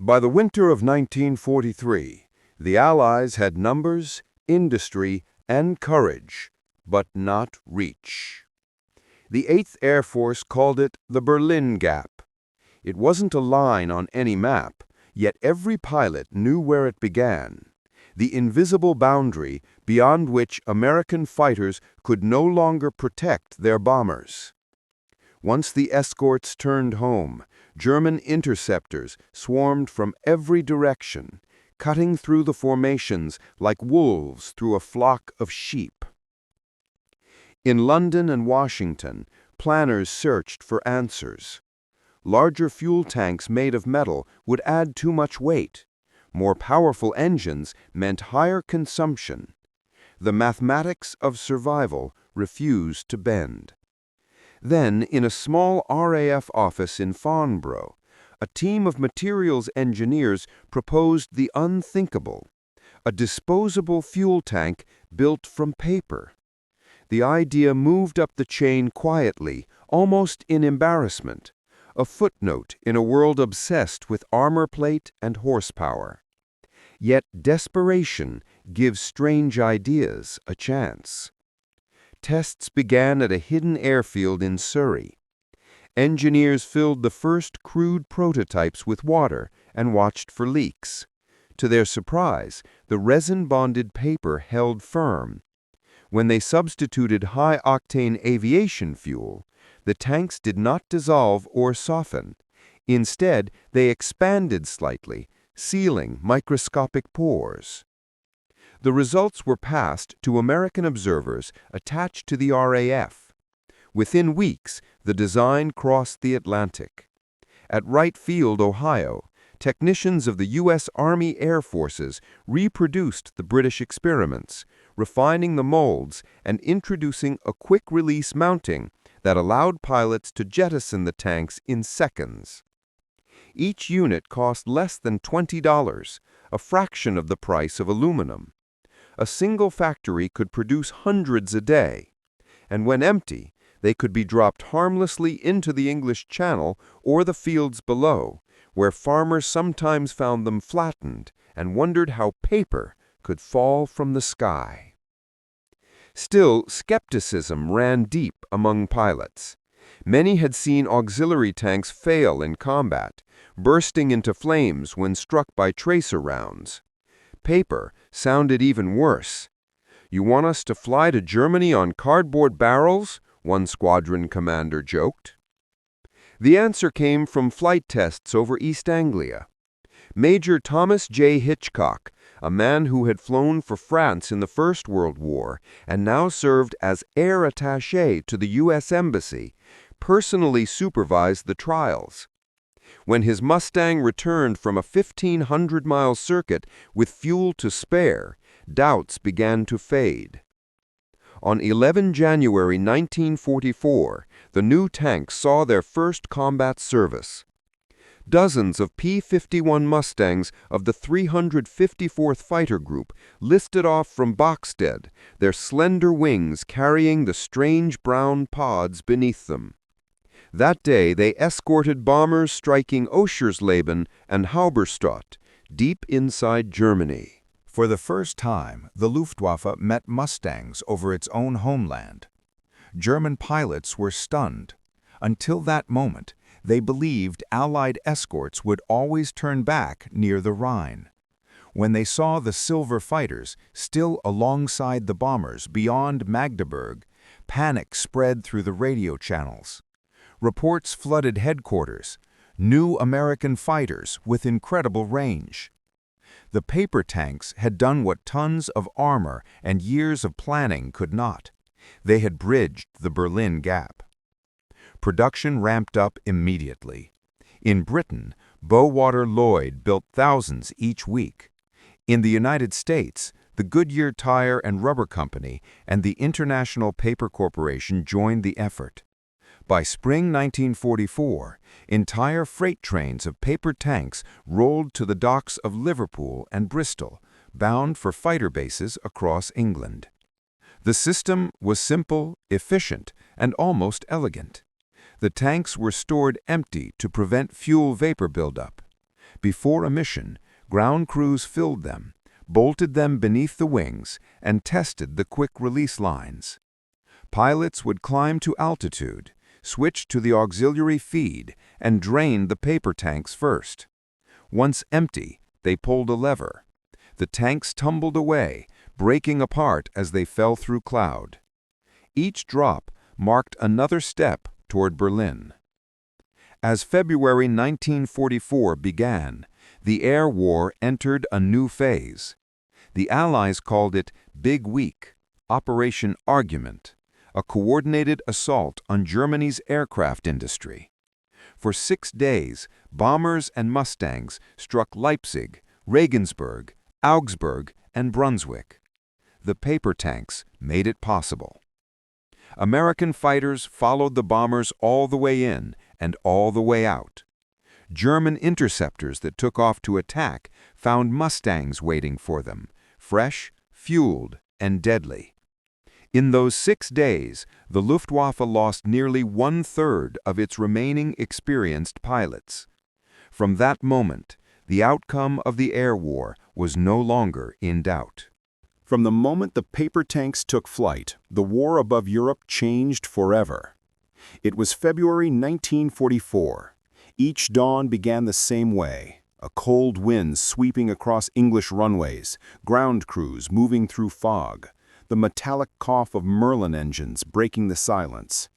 By the winter of 1943, the Allies had numbers, industry, and courage, but not reach. The 8th Air Force called it the Berlin Gap. It wasn't a line on any map, yet every pilot knew where it began, the invisible boundary beyond which American fighters could no longer protect their bombers. Once the escorts turned home, German interceptors swarmed from every direction, cutting through the formations like wolves through a flock of sheep. In London and Washington, planners searched for answers. Larger fuel tanks made of metal would add too much weight. More powerful engines meant higher consumption. The mathematics of survival refused to bend. Then, in a small RAF office in Farnborough, a team of materials engineers proposed the unthinkable, a disposable fuel tank built from paper. The idea moved up the chain quietly, almost in embarrassment, a footnote in a world obsessed with armor plate and horsepower. Yet desperation gives strange ideas a chance. Tests began at a hidden airfield in Surrey. Engineers filled the first crude prototypes with water and watched for leaks. To their surprise, the resin-bonded paper held firm. When they substituted high-octane aviation fuel, the tanks did not dissolve or soften. Instead, they expanded slightly, sealing microscopic pores. The results were passed to American observers attached to the RAF. Within weeks, the design crossed the Atlantic. At Wright Field, Ohio, technicians of the U.S. Army Air Forces reproduced the British experiments, refining the molds and introducing a quick-release mounting that allowed pilots to jettison the tanks in seconds. Each unit cost less than $20, a fraction of the price of aluminum. A single factory could produce hundreds a day, and when empty, they could be dropped harmlessly into the English Channel or the fields below, where farmers sometimes found them flattened and wondered how paper could fall from the sky. Still, skepticism ran deep among pilots. Many had seen auxiliary tanks fail in combat, bursting into flames when struck by tracer rounds. Paper sounded even worse. "You want us to fly to Germany on cardboard barrels?" one squadron commander joked. The answer came from flight tests over East Anglia. Major Thomas J. Hitchcock, a man who had flown for France in the First World War and now served as air attaché to the U.S. Embassy, personally supervised the trials. When his Mustang returned from a 1,500-mile circuit with fuel to spare, doubts began to fade. On 11 January 1944, the new tanks saw their first combat service. Dozens of P-51 Mustangs of the 354th Fighter Group lifted off from Boxstead, their slender wings carrying the strange brown pods beneath them. That day, they escorted bombers striking Oschersleben and Halberstadt, deep inside Germany. For the first time, the Luftwaffe met Mustangs over its own homeland. German pilots were stunned. Until that moment, they believed Allied escorts would always turn back near the Rhine. When they saw the silver fighters still alongside the bombers beyond Magdeburg, panic spread through the radio channels. Reports flooded headquarters, new American fighters with incredible range. The paper tanks had done what tons of armor and years of planning could not. They had bridged the Berlin Gap. Production ramped up immediately. In Britain, Bowater Lloyd built thousands each week. In the United States, the Goodyear Tire and Rubber Company and the International Paper Corporation joined the effort. By spring 1944, entire freight trains of paper tanks rolled to the docks of Liverpool and Bristol, bound for fighter bases across England. The system was simple, efficient, and almost elegant. The tanks were stored empty to prevent fuel vapor buildup. Before a mission, ground crews filled them, bolted them beneath the wings, and tested the quick-release lines. Pilots would climb to altitude, switch to the auxiliary feed, and drain the paper tanks first. Once empty, they pulled a lever. The tanks tumbled away, breaking apart as they fell through cloud. Each drop marked another step toward Berlin. As February 1944 began, the air war entered a new phase. The Allies called it Big Week, Operation Argument, a coordinated assault on Germany's aircraft industry. For 6 days, bombers and Mustangs struck Leipzig, Regensburg, Augsburg, and Brunswick. The paper tanks made it possible. American fighters followed the bombers all the way in and all the way out. German interceptors that took off to attack found Mustangs waiting for them, fresh, fueled, and deadly. In those 6 days, the Luftwaffe lost nearly 1/3 of its remaining experienced pilots. From that moment, the outcome of the air war was no longer in doubt. From the moment the paper tanks took flight, the war above Europe changed forever. It was February 1944. Each dawn began the same way. A cold wind sweeping across English runways, ground crews moving through fog, the metallic cough of Merlin engines breaking the silence.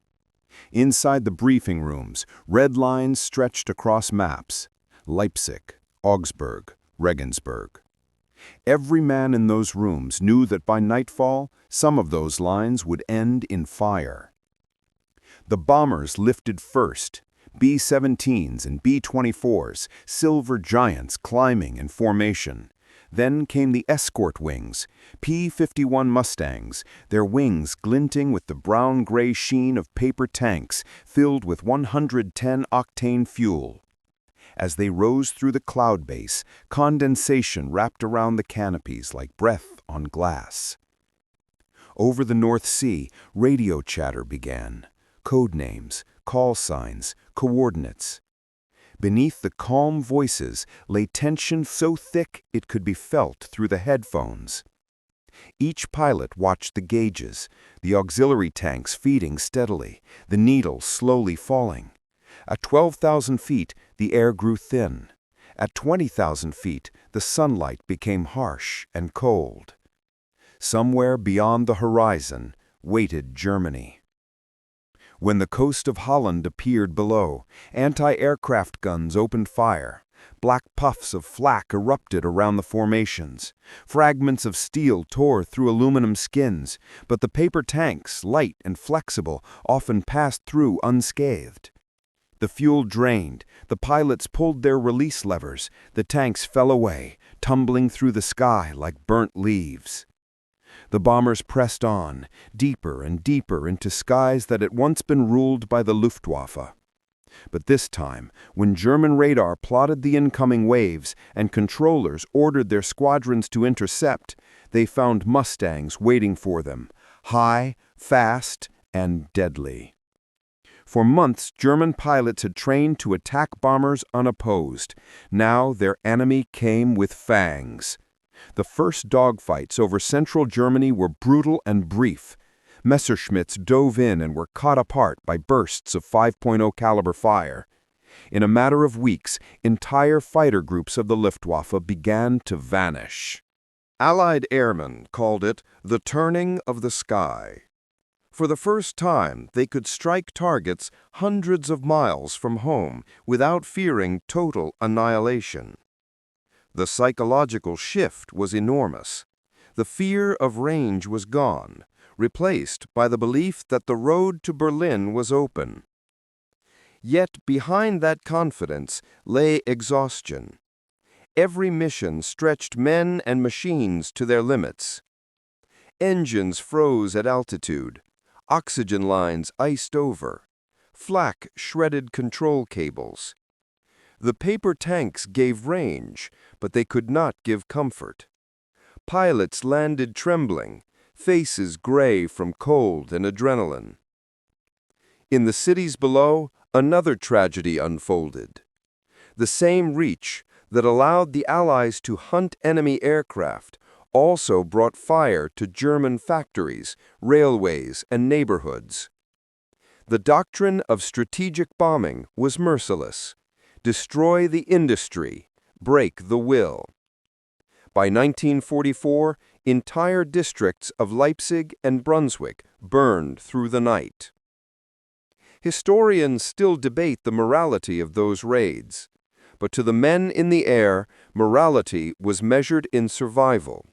Inside the briefing rooms, red lines stretched across maps: Leipzig, Augsburg, Regensburg. Every man in those rooms knew that by nightfall, some of those lines would end in fire. The bombers lifted first, B-17s and B-24s, silver giants climbing in formation. Then came the escort wings, P-51 Mustangs, their wings glinting with the brown-gray sheen of paper tanks filled with 110-octane fuel. As they rose through the cloud base, condensation wrapped around the canopies like breath on glass. Over the North Sea, radio chatter began. Code names, call signs, coordinates. Beneath the calm voices lay tension so thick it could be felt through the headphones. Each pilot watched the gauges, the auxiliary tanks feeding steadily, the needle slowly falling. At 12,000 feet, the air grew thin. At 20,000 feet, the sunlight became harsh and cold. Somewhere beyond the horizon waited Germany. When the coast of Holland appeared below, anti-aircraft guns opened fire. Black puffs of flak erupted around the formations. Fragments of steel tore through aluminum skins, but the paper tanks, light and flexible, often passed through unscathed. The fuel drained, the pilots pulled their release levers, the tanks fell away, tumbling through the sky like burnt leaves. The bombers pressed on, deeper and deeper into skies that had once been ruled by the Luftwaffe. But this time, when German radar plotted the incoming waves and controllers ordered their squadrons to intercept, they found Mustangs waiting for them, high, fast, and deadly. For months, German pilots had trained to attack bombers unopposed. Now their enemy came with fangs. The first dogfights over central Germany were brutal and brief. Messerschmitts dove in and were caught apart by bursts of 5.0 caliber fire. In a matter of weeks, entire fighter groups of the Luftwaffe began to vanish. Allied airmen called it the turning of the sky. For the first time, they could strike targets hundreds of miles from home without fearing total annihilation. The psychological shift was enormous. The fear of range was gone, replaced by the belief that the road to Berlin was open. Yet behind that confidence lay exhaustion. Every mission stretched men and machines to their limits. Engines froze at altitude. Oxygen lines iced over. Flak shredded control cables. The paper tanks gave range, but they could not give comfort. Pilots landed trembling, faces gray from cold and adrenaline. In the cities below, another tragedy unfolded. The same reach, that allowed the Allies to hunt enemy aircraft also brought fire to German factories, railways, and neighborhoods. The doctrine of strategic bombing was merciless. Destroy the industry, break the will. By 1944, entire districts of Leipzig and Brunswick burned through the night. Historians still debate the morality of those raids, but to the men in the air, morality was measured in survival.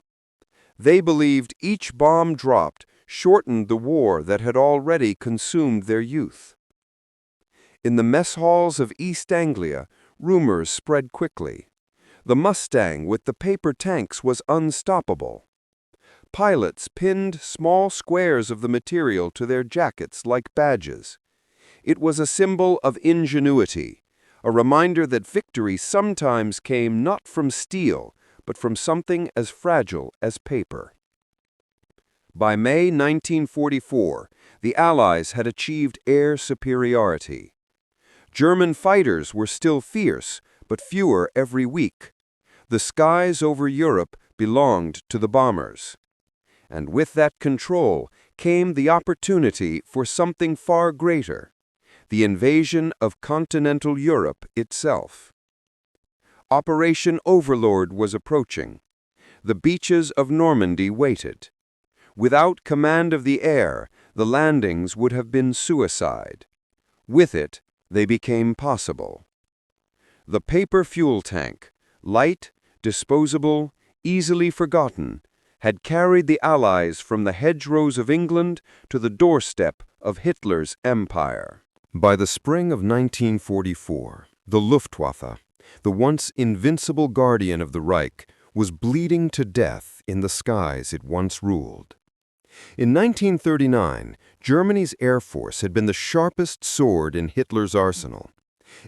They believed each bomb dropped shortened the war that had already consumed their youth. In the mess halls of East Anglia, rumors spread quickly. The Mustang with the paper tanks was unstoppable. Pilots pinned small squares of the material to their jackets like badges. It was a symbol of ingenuity, a reminder that victory sometimes came not from steel, but from something as fragile as paper. By May 1944, the Allies had achieved air superiority. German fighters were still fierce, but fewer every week. The skies over Europe belonged to the bombers. And with that control came the opportunity for something far greater: the invasion of continental Europe itself. Operation Overlord was approaching. The beaches of Normandy waited. Without command of the air, the landings would have been suicide. With it, they became possible. The paper fuel tank, light, disposable, easily forgotten, had carried the Allies from the hedgerows of England to the doorstep of Hitler's empire. By the spring of 1944, the Luftwaffe, the once invincible guardian of the Reich, was bleeding to death in the skies it once ruled. In 1939, Germany's Air Force had been the sharpest sword in Hitler's arsenal.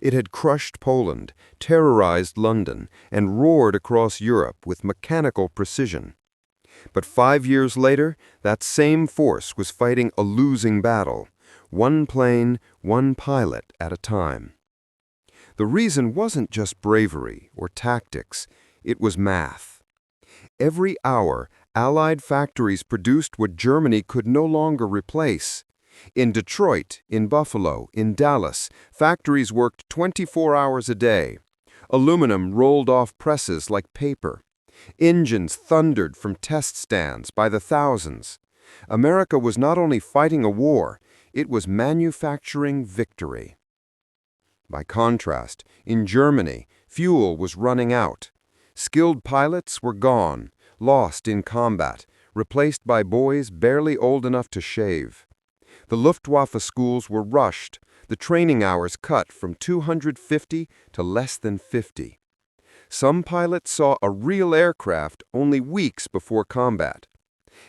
It had crushed Poland, terrorized London, and roared across Europe with mechanical precision. But 5 years later, that same force was fighting a losing battle, one plane, one pilot at a time. The reason wasn't just bravery or tactics, it was math. Every hour, Allied factories produced what Germany could no longer replace. In Detroit, in Buffalo, in Dallas, factories worked 24 hours a day. Aluminum rolled off presses like paper. Engines thundered from test stands by the thousands. America was not only fighting a war, it was manufacturing victory. By contrast, in Germany, fuel was running out. Skilled pilots were gone, lost in combat, replaced by boys barely old enough to shave. The Luftwaffe schools were rushed, the training hours cut from 250 to less than 50. Some pilots saw a real aircraft only weeks before combat.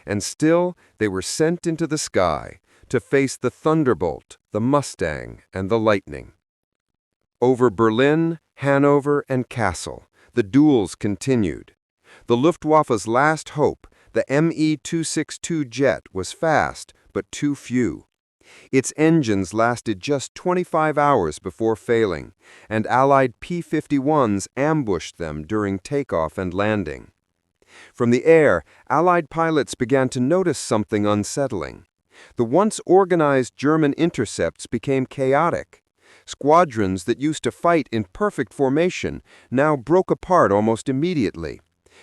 And still, they were sent into the sky to face the Thunderbolt, the Mustang, and the Lightning. Over Berlin, Hanover, and Kassel, the duels continued. The Luftwaffe's last hope, the Me-262 jet, was fast, but too few. Its engines lasted just 25 hours before failing, and Allied P-51s ambushed them during takeoff and landing. From the air, Allied pilots began to notice something unsettling. The once organized German intercepts became chaotic. Squadrons that used to fight in perfect formation now broke apart almost immediately.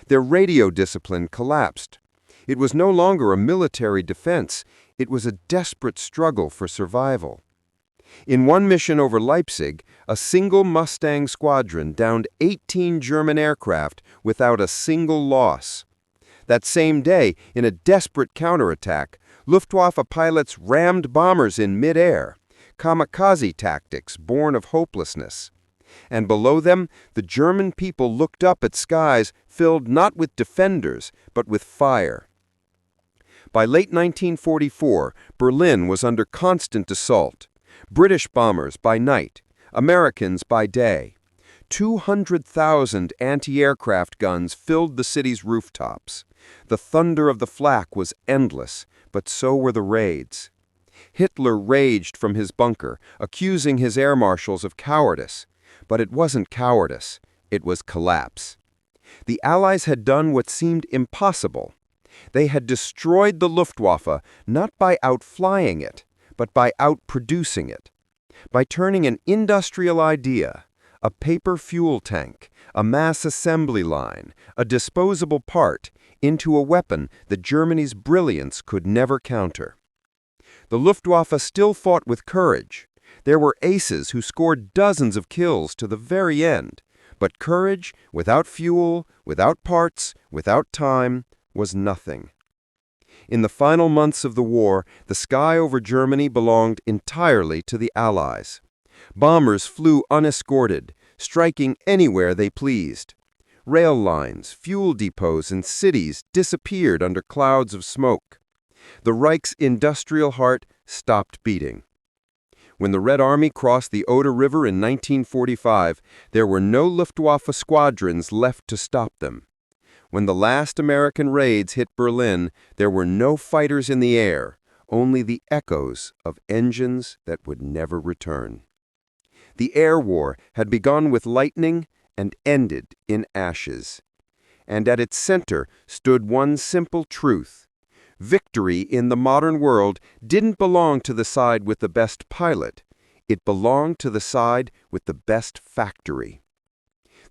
Their radio discipline collapsed. It was no longer a military defense, it was a desperate struggle for survival. In one mission over Leipzig, a single Mustang squadron downed 18 German aircraft without a single loss. That same day, in a desperate counterattack, Luftwaffe pilots rammed bombers in midair, kamikaze tactics born of hopelessness. And below them, the German people looked up at skies filled not with defenders, but with fire. By late 1944, Berlin was under constant assault. British bombers by night, Americans by day. 200,000 anti-aircraft guns filled the city's rooftops. The thunder of the flak was endless, but so were the raids. Hitler raged from his bunker, accusing his air marshals of cowardice. But it wasn't cowardice, It was collapse. The Allies had done what seemed impossible. They had destroyed the Luftwaffe not by outflying it, but by outproducing it. By turning an industrial idea, a paper fuel tank, a mass assembly line, a disposable part, into a weapon that Germany's brilliance could never counter. The Luftwaffe still fought with courage. There were aces who scored dozens of kills to the very end. But courage, without fuel, without parts, without time, was nothing. In the final months of the war, the sky over Germany belonged entirely to the Allies. Bombers flew unescorted, striking anywhere they pleased. Rail lines, fuel depots, and cities disappeared under clouds of smoke. The Reich's industrial heart stopped beating. When the Red Army crossed the Oder River in 1945, there were no Luftwaffe squadrons left to stop them. When the last American raids hit Berlin, there were no fighters in the air, only the echoes of engines that would never return. The air war had begun with lightning and ended in ashes. And at its center stood one simple truth. Victory in the modern world didn't belong to the side with the best pilot. It belonged to the side with the best factory.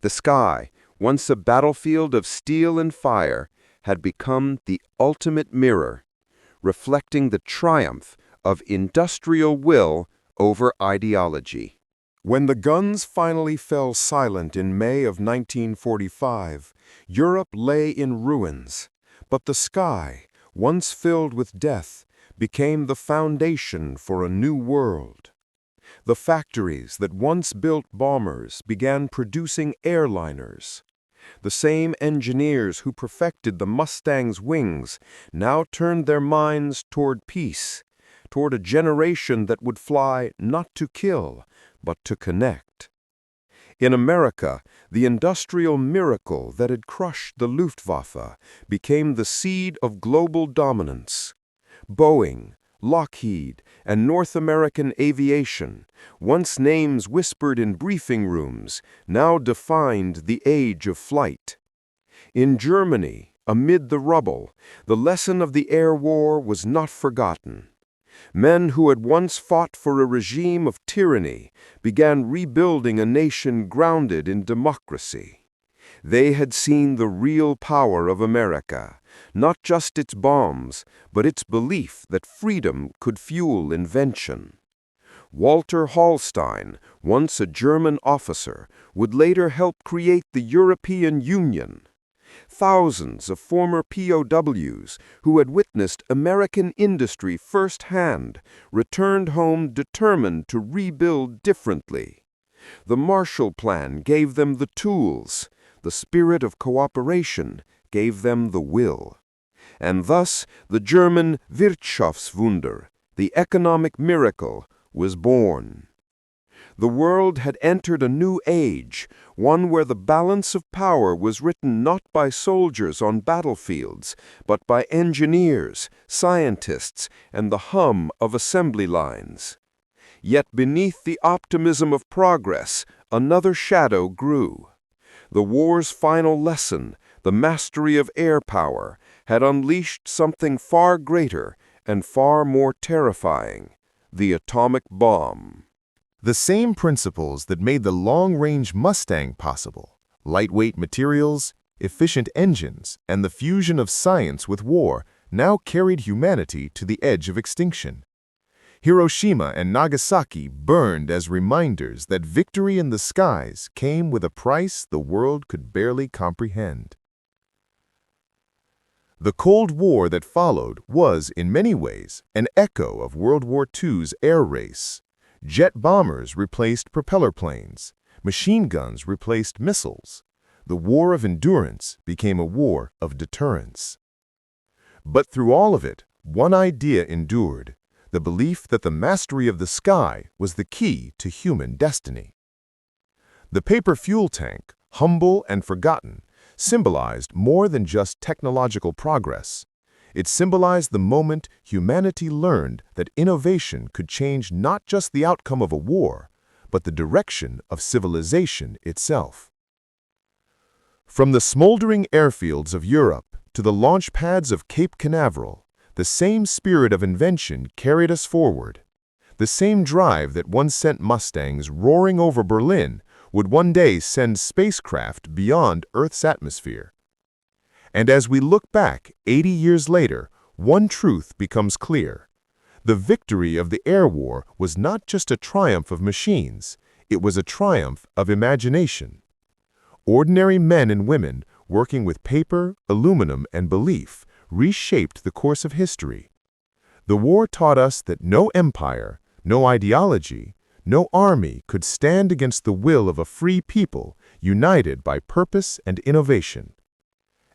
The sky, once a battlefield of steel and fire, had become the ultimate mirror, reflecting the triumph of industrial will over ideology. When the guns finally fell silent in May of 1945, Europe lay in ruins, but the sky, once filled with death, became the foundation for a new world. The factories that once built bombers began producing airliners. The same engineers who perfected the Mustang's wings now turned their minds toward peace, toward a generation that would fly not to kill, but to connect. In America, the industrial miracle that had crushed the Luftwaffe became the seed of global dominance. Boeing, Lockheed, and North American Aviation, once names whispered in briefing rooms, now defined the age of flight. In Germany, amid the rubble, the lesson of the air war was not forgotten. Men who had once fought for a regime of tyranny began rebuilding a nation grounded in democracy. They had seen the real power of America, not just its bombs, but its belief that freedom could fuel invention. Walter Hallstein, once a German officer, would later help create the European Union. Thousands of former POWs who had witnessed American industry firsthand returned home determined to rebuild differently. The Marshall Plan gave them the tools. The spirit of cooperation gave them the will. And thus the German Wirtschaftswunder, the economic miracle, was born. The world had entered a new age, one where the balance of power was written not by soldiers on battlefields, but by engineers, scientists, and the hum of assembly lines. Yet beneath the optimism of progress, another shadow grew. The war's final lesson, the mastery of air power, had unleashed something far greater and far more terrifying: the atomic bomb. The same principles that made the long-range Mustang possible, lightweight materials, efficient engines, and the fusion of science with war, now carried humanity to the edge of extinction. Hiroshima and Nagasaki burned as reminders that victory in the skies came with a price the world could barely comprehend. The Cold War that followed was, in many ways, an echo of World War II's air race. Jet bombers replaced propeller planes. Machine guns replaced missiles. The war of endurance became a war of deterrence. But through all of it, one idea endured: the belief that the mastery of the sky was the key to human destiny. The paper fuel tank, humble and forgotten, symbolized more than just technological progress. It symbolized the moment humanity learned that innovation could change not just the outcome of a war, but the direction of civilization itself. From the smoldering airfields of Europe to the launch pads of Cape Canaveral, the same spirit of invention carried us forward. The same drive that once sent Mustangs roaring over Berlin would one day send spacecraft beyond Earth's atmosphere. And as we look back 80 years later, one truth becomes clear. The victory of the air war was not just a triumph of machines, it was a triumph of imagination. Ordinary men and women working with paper, aluminum, and belief reshaped the course of history. The war taught us that no empire, no ideology, no army could stand against the will of a free people united by purpose and innovation.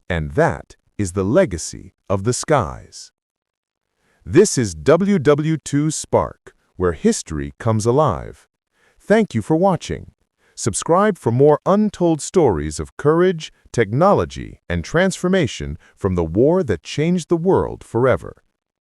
And that is the legacy of the skies. This is WW2 Spark, where history comes alive. Thank you for watching. Subscribe for more untold stories of courage, technology, and transformation from the war that changed the world forever.